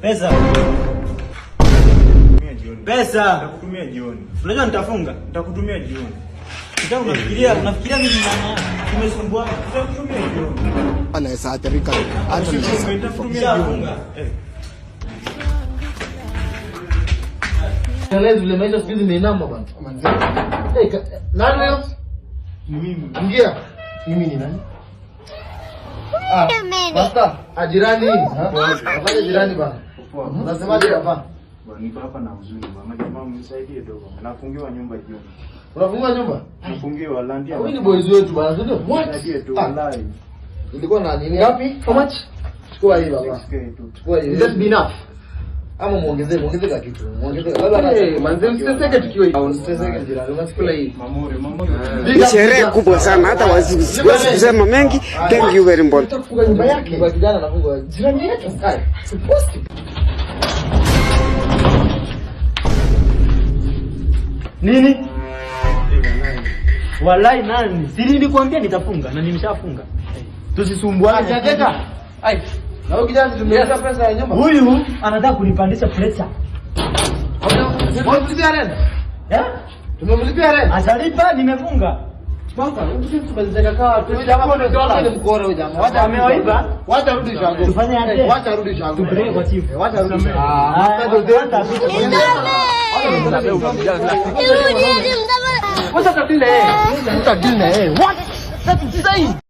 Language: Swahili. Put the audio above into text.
Pesa. Pesa. Nitakutumia jioni. Unajua nitafunga. Nitakutumia jioni. Sasa unafikiria mimi nani? Tumesumbua. Nitakutumia jioni. Anaweza athirika. Hata nitakutumia jioni. Leo zile maisha siku hizi imeinama bwana. Nani huyo? Ni mimi. Ingia. Mimi ni nani? Basta, ajirani. Afanye jirani bwana. Unasemaje hapa? Bwana niko hapa na huzuni bwana. Jamaa mnisaidie dogo. Nafungiwa nyumba jioni. Unafungiwa nyumba? Nafungiwa landia. Wewe ni boys wetu bwana, ndio? Nisaidie tu wallahi. Ilikuwa na nini? Ngapi? How much? Chukua hii baba. Chukua hii. Just be enough. Ama muongezee kwa kitu. Muongezee. Baba manze msiteseke tukiwa hivi. Msiteseke jirani. Unasikula hii. ni sherehe kubwa sana, hata siwezi kusema mengi. Thank you very much. Utafunga nyumba yake. Kwa kijana anafunga jirani yetu. Supposed nini? Wallahi nani? Siri nilikwambia nitafunga na nimeshafunga. Tusisumbuane. Atateka. Ai. Na huyu kijana tumeweka pesa ya nyumba. Huyu anataka kunipandisha pressure. Tumemlipia rent. Tumemlipia rent. Atalipa nimefunga. Baka, tumezeka kwa $20 mkora huyu jamaa. Wacha ameiba. Wacha rudi shango. Tufanye aje? Wacha rudi shango. Tupeleke kwa chief. Wacha rudi. Wacha tatile. What? That's insane.